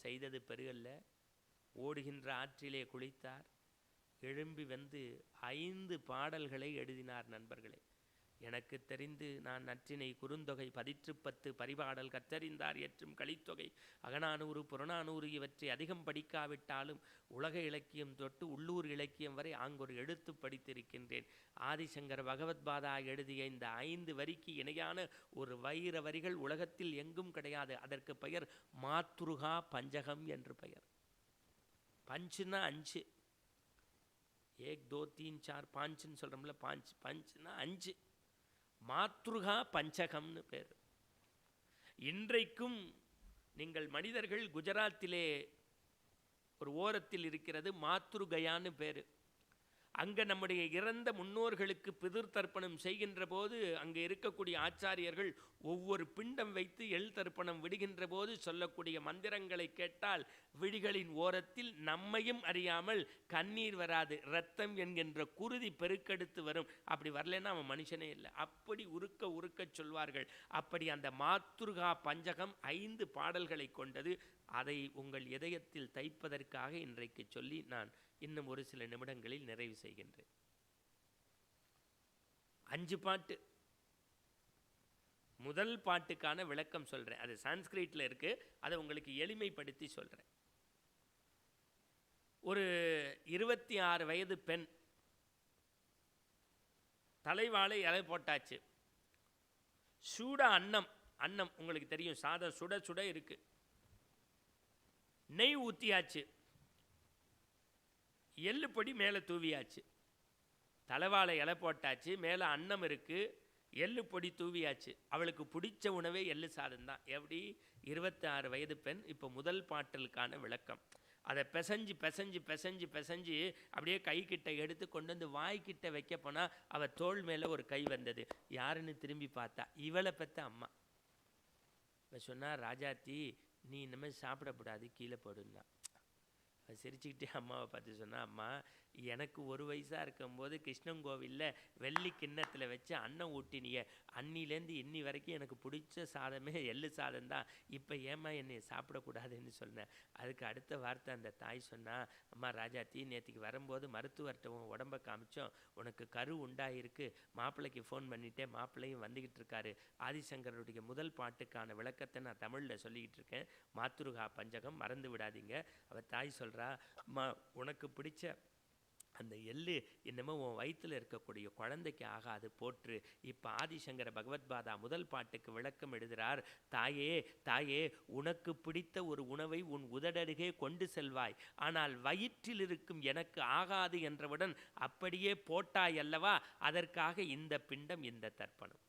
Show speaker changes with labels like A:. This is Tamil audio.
A: செய்தது பெருகல்ல. ஓடுகின்ற ஆற்றிலே குளித்தார். எழும்பி வந்து 5 பாடல்களை எழுதினார். நண்பர்களே, எனக்கு தெரிந்து நான் நற்றினை குறுந்தொகை 10 பரிபாடல் கற்றறிந்தார் ஏற்றும் கலித்தொகை அகநானூறு புறநானூறு இவற்றை அதிகம் படிக்காவிட்டாலும் உலக இலக்கியம் தொட்டு உள்ளூர் இலக்கியம் வரை ஆங்கொரு எடுத்து படித்திருக்கின்றேன். ஆதிசங்கர பகவத்பாதா எழுதிய இந்த 5 வரிக்கு இணையான ஒரு வைர வரிகள் உலகத்தில் எங்கும் கிடையாது. அதற்கு பெயர் மாத்ருகா பஞ்சகம் என்று பெயர். பஞ்சுன்னா 5, 1 2 3 4 5ன்னு சொல்கிறோம்ல, பஞ்சுன்னா 5. மாத்ருகா பஞ்சகம்னு பேர். இன்றைக்கும் நீங்கள் மனிதர்கள் குஜராத்திலே ஒரு ஓரத்தில் இருக்கிறது மாத்ருகயான்னு பேர். அங்கே நம்முடைய இறந்த முன்னோர்களுக்கு பிதிர் தர்ப்பணம் செய்கின்ற போது அங்கே இருக்கக்கூடிய ஆச்சாரியர்கள் ஒவ்வொரு பிண்டம் வைத்து எள் தர்ப்பணம் விடுகின்ற போது சொல்லக்கூடிய மந்திரங்களை கேட்டால் விழிகளின் ஓரத்தில் நம்மையும் அறியாமல் கண்ணீர் வராது, இரத்தம் என்கின்ற குருதி பெருக்கெடுத்து வரும். அப்படி வரலன்னா அவன் மனுஷனே இல்லை. அப்படி உருக்க சொல்வார்கள். அப்படி அந்த மாத்ருகா பஞ்சகம் 5 பாடல்களை கொண்டது. அதை உங்கள் இதயத்தில் தைப்பதற்காக இன்றைக்கு சொல்லி நான் இன்னும் ஒரு சில நிமிடங்களில் நிறைவு செய்கின்றேன். 5 பாட்டு. முதல் பாட்டுக்கான விளக்கம் சொல்கிறேன். அது சான்ஸ்கிரிட்டில் இருக்கு. அதை உங்களுக்கு எளிமைப்படுத்தி சொல்கிறேன். ஒரு 26 வயது பெண், தலைவாழை இலை போட்டாச்சு. சூட அன்னம் உங்களுக்கு தெரியும், சாதம் சுட சுட இருக்கு. நெய் ஊற்றியாச்சு, எள்ளு பொடி மேலே தூவியாச்சு. தலைவாழை இலை போட்டாச்சு, மேலே அன்னம் இருக்குது, எள்ளு பொடி தூவியாச்சு. அவளுக்கு பிடிச்ச உணவே எள்ளு சாதம் தான். எப்படி? 26 வயது பெண். இப்போ முதல் பாட்டலுக்கான விளக்கம். அதை பிசைஞ்சு அப்படியே கைக்கிட்ட எடுத்து கொண்டு வந்து வாய்க்கிட்ட வைக்க போனால் அவள் தோள் மேலே ஒரு கை வந்தது. யாருன்னு திரும்பி பார்த்தா இவளை பெற்ற அம்மா. இவ சொன்னா, ராஜாத்தி நீ இனிமேல் சாப்பிடக்கூடாது, கீழே போடுன்னா. சிரிச்சுக்கிட்டே அம்மாவை பார்த்து சொன்னா, அம்மா எனக்கு 1 வயசாக இருக்கும்போது கிருஷ்ணங்கோவிலில் வெள்ளி கிண்ணத்தில் வச்சு அன்னம் ஊட்டினிய, அன்னிலேருந்து இன்னி வரைக்கும் எனக்கு பிடிச்ச சாதமே எள்ளு சாதம் தான். இப்போ ஏம்மா என்னை சாப்பிடக்கூடாதுன்னு சொன்னேன். அதுக்கு அடுத்த வார்த்தை அந்த தாய் சொன்னா, அம்மா ராஜாத்தி நேற்றுக்கு வரும்போது மருத்துவர்கிட்ட உன் உடம்பை காமிச்சோம், உனக்கு கரு உண்டாயிருக்கு, மாப்பிள்ளைக்கு ஃபோன் பண்ணிட்டேன், மாப்பிள்ளையும் வந்துக்கிட்டு இருக்காரு. ஆதிசங்கருடைய முதல் பாட்டுக்கான விளக்கத்தை நான் தமிழில் சொல்லிக்கிட்டு இருக்கேன். மாத்ருகா பஞ்சகம் மறந்து விடாதீங்க. அவள் தாய் சொல்கிறா, அம்மா உனக்கு பிடிச்ச அந்த எள்ளு என்னமோ உன் வயிற்றில் இருக்கக்கூடிய குழந்தைக்கு ஆகாது, போற்று. இப்போ ஆதிசங்கர பகவத்பாதா முதல் பாட்டுக்கு விளக்கம் எழுதுகிறார். தாயே உனக்கு பிடித்த ஒரு உணவை உன் உதடருகே கொண்டு செல்வாய், ஆனால் வயிற்றில் இருக்கும் எனக்கு ஆகாது என்றவுடன் அப்படியே போட்டாய் அல்லவா, அதற்காக இந்த பிண்டம், இந்த தர்ப்பணம்.